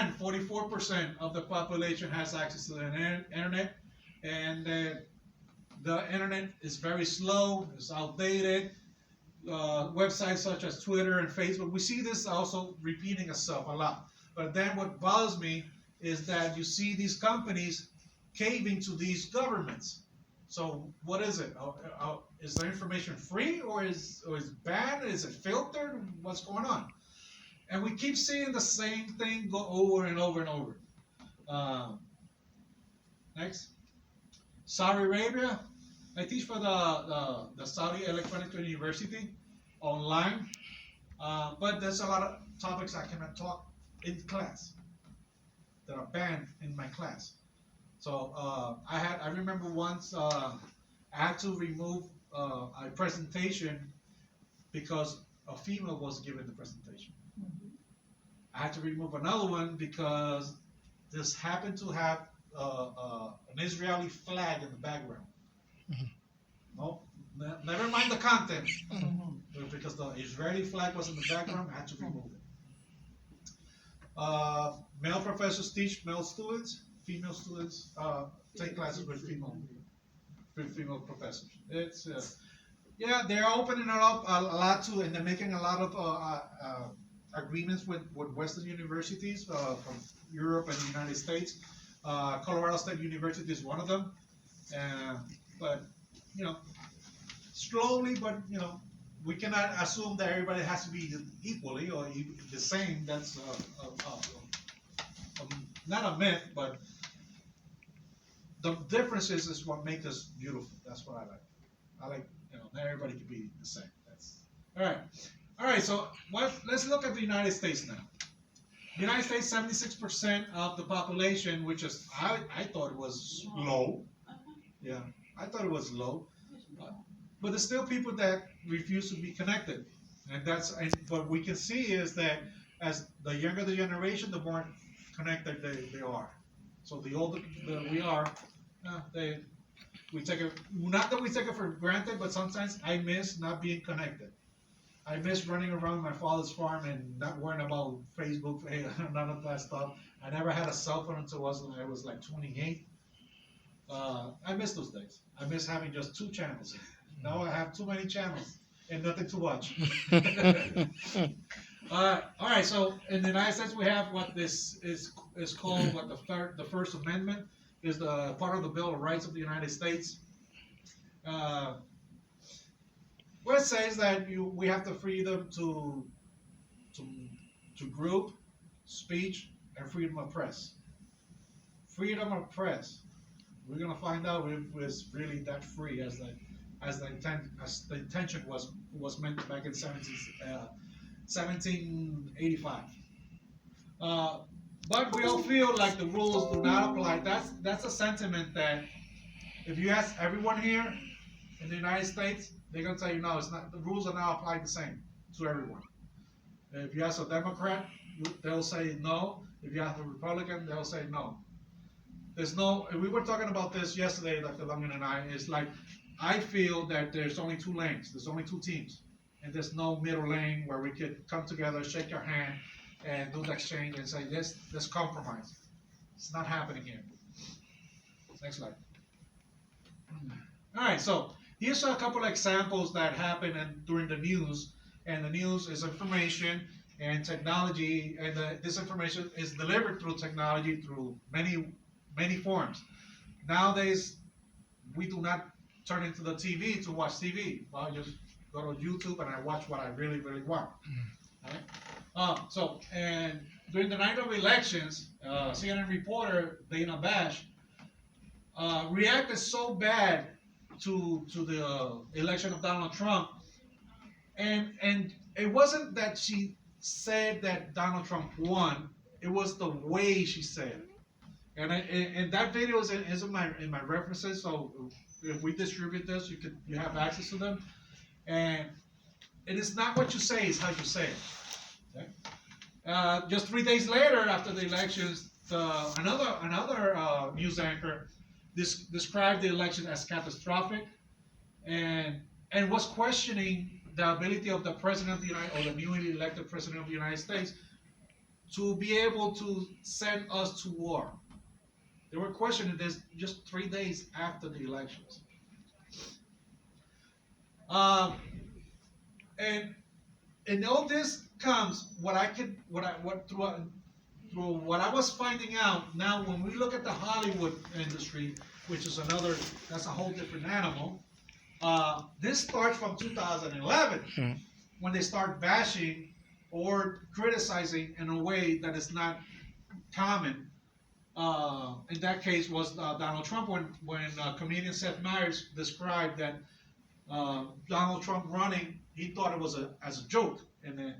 again, 44% of the population has access to the internet, and the internet is very slow, it's outdated. Websites such as Twitter and Facebook, we see this also repeating itself a lot. But then what bothers me is that you see these companies caving to these governments. So what is it? Is the information free or is banned? Is it filtered? What's going on? And we keep seeing the same thing go over and over and over. Next. Saudi Arabia. I teach for the Saudi Electronic University online, but there's a lot of topics I cannot talk in class that are banned in my class. So I remember once I had to remove a presentation because a female was giving the presentation. I had to remove another one because this happened to have an Israeli flag in the background. No, never mind the content. Because the Israeli flag was in the background, I had to remove it. Male professors teach male students. Female students take classes with female professors. It's yeah, they're opening it up a lot too, and they're making a lot of agreements with Western universities from Europe and the United States. Colorado State University is one of them, but you know, slowly, but you know, we cannot assume that everybody has to be equally or the same. That's not a myth, but the differences is what makes us beautiful. That's what I like. I like, you know, not everybody can be the same. That's all right. All right. So let's look at the United States now. The United States, 76% of the population, which is I thought it was low. Yeah, I thought it was low. But there's still people that refuse to be connected, and what we can see is that as the younger the generation, the more connected they are. So the older we are, we take it, not that we take it for granted, but sometimes I miss not being connected. I miss running around my father's farm and not worrying about Facebook, none of that stuff. I never had a cell phone until I was like 28. I miss those days. I miss having just 2 channels. Now I have too many channels and nothing to watch. All right, so in the United States we have what this is called what the First Amendment is, the part of the Bill of Rights of the United States. Where it says that we have the freedom to group, speech, and freedom of press. Freedom of press. We're gonna find out if it's really that free as the intention was meant back in 1785. But we all feel like the rules do not apply. That's a sentiment that if you ask everyone here in the United States, they're gonna tell you no, it's not. The rules are not applied the same to everyone. If you ask a Democrat, they'll say no. If you ask a Republican, they'll say no. There's no. We were talking about this yesterday, Dr. Lungan and I. It's like I feel that there's only 2 lanes. There's only 2 teams, and there's no middle lane where we could come together, shake your hand, and do the exchange and say let's compromise. It's not happening here. Next slide. All right, so here's a couple of examples that happen during the news, and the news is information and technology, and this information is delivered through technology through many forms. Nowadays, we do not turn into the TV to watch TV. I just go to YouTube and I watch what I really want. Right? And during the night of elections, CNN reporter Dana Bash reacted so bad to the election of Donald Trump, and it wasn't that she said that Donald Trump won; it was the way she said it. And that video is in my references. So if we distribute this, you have access to them. And it is not what you say; it's how you say it. Okay? Just 3 days later, after the elections, another news anchor described the election as catastrophic, and was questioning the ability of the president of the United, or the newly elected president of the United States, to be able to send us to war. They were questioning this just 3 days after the elections. And all this comes through what I was finding out. Now, when we look at the Hollywood industry, which is that's a whole different animal. This starts from 2011, when they start bashing or criticizing in a way that is not common. In that case was Donald Trump, when comedian Seth Meyers described that Donald Trump running, he thought it was as a joke, and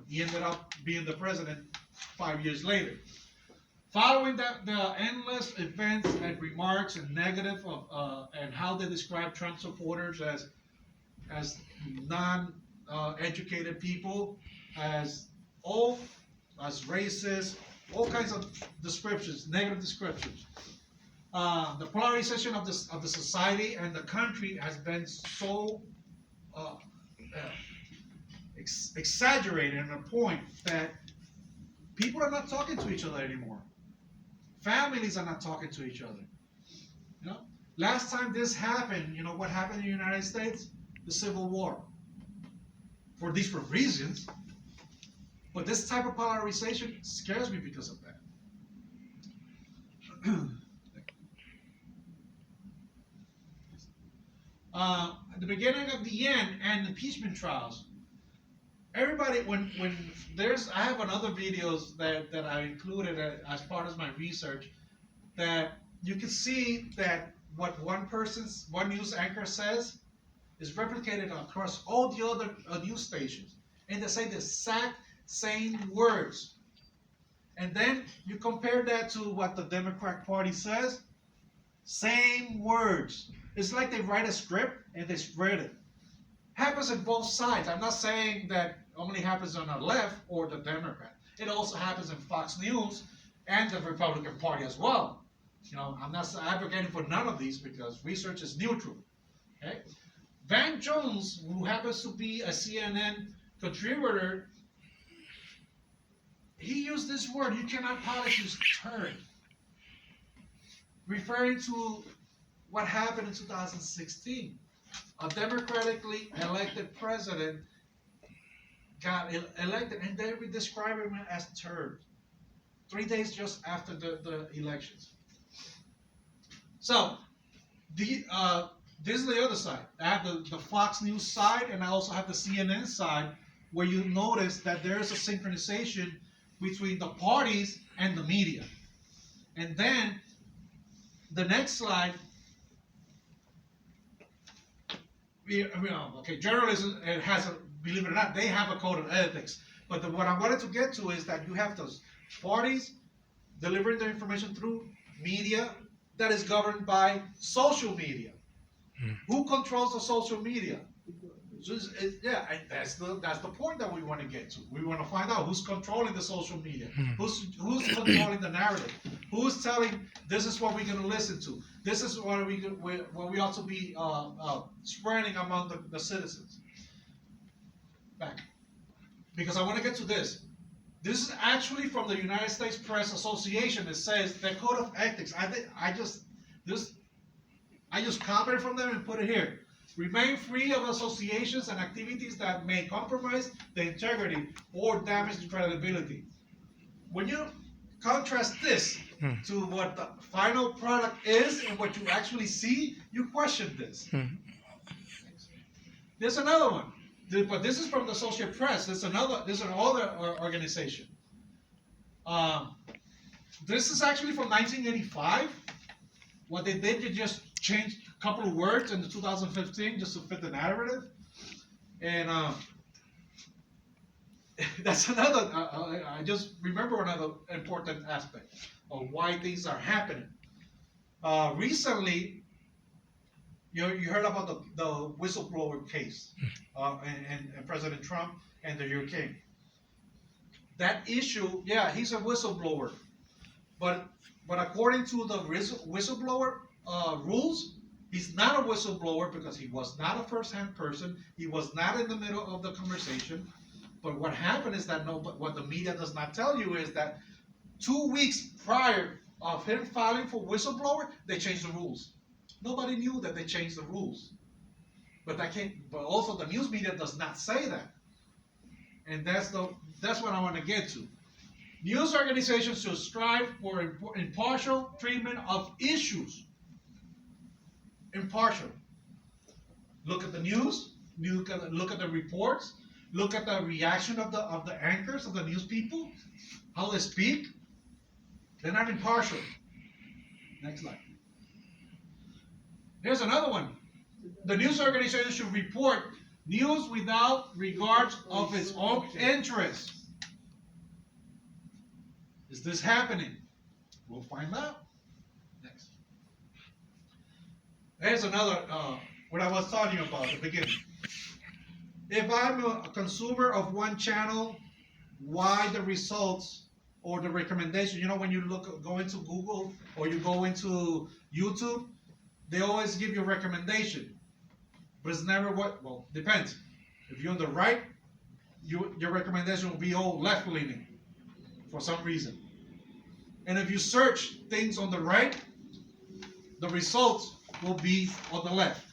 he ended up being the president 5 years later. Following that, the endless events and remarks and negative and how they describe Trump supporters as non-educated people, as racist, all kinds of descriptions, negative descriptions. The polarization of the society and the country has been so exaggerated to a point that people are not talking to each other anymore. Families are not talking to each other. You know, last time this happened, you know what happened in the United States? The Civil War. For different reasons, but this type of polarization scares me because of that. At the beginning of the end and impeachment trials, everybody, when I have another videos that I included as part of my research, that you can see that what one news anchor says is replicated across all the other news stations, and they say the exact same words. And then you compare that to what the Democratic Party says, same words. It's like they write a script and they spread it. Happens on both sides. I'm not saying that only happens on the left or the Democrat. It also happens in Fox News and the Republican Party as well. You know, I'm not advocating for none of these because research is neutral. Okay? Van Jones, who happens to be a CNN contributor, he used this word, you cannot polish his turd, referring to what happened in 2016. A democratically elected president got elected, and they would describe him as turd. 3 days just after the elections. So, this is the other side. I have the Fox News side, and I also have the CNN side, where you notice that there is a synchronization between the parties and the media. And then, the next slide, okay, journalism, it has believe it or not, they have a code of ethics. But what I wanted to get to is that you have those parties delivering their information through media that is governed by social media. Who controls the social media? Yeah, and that's the point that we want to get to. We want to find out who's controlling the social media, who's controlling the narrative, who's telling this is what we're going to listen to, this is what we ought to be spreading among the citizens. Back, because I want to get to this. This is actually from the United States Press Association. It says the code of ethics. I just copied it from them and put it here. Remain free of associations and activities that may compromise the integrity or damage the credibility. When you contrast this to what the final product is and what you actually see, you question this. There's another one, but this is from the Associated Press. There's another organization. This is actually from 1985. What they did, they just changed a couple of words in 2015 just to fit the narrative. And that's another, I just remember another important aspect of why things are happening. Recently, you heard about the whistleblower case and President Trump and the UK. That issue, yeah, he's a whistleblower. But according to the whistleblower rules, he's not a whistleblower because he was not a first-hand person. He was not in the middle of the conversation. But what happened is that what the media does not tell you is that 2 weeks prior of him filing for whistleblower, they changed the rules. Nobody knew that they changed the rules. But also the news media does not say that. And that's what I want to get to. News organizations should strive for impartial treatment of issues. Impartial. Look at the news, look at the reports, look at the reaction of the anchors, of the news people, how they speak. They're not impartial. Next slide. Here's another one. The news organization should report news without regards of its own interests. Is this happening? We'll find out. Next. Here's another, what I was talking about at the beginning. If I'm a consumer of one channel, why the results or the recommendation, you know, when you go into Google or you go into YouTube, they always give you a recommendation. But it's never well, depends. If you're on the right, your recommendation will be all left-leaning for some reason. And if you search things on the right, the results will be on the left.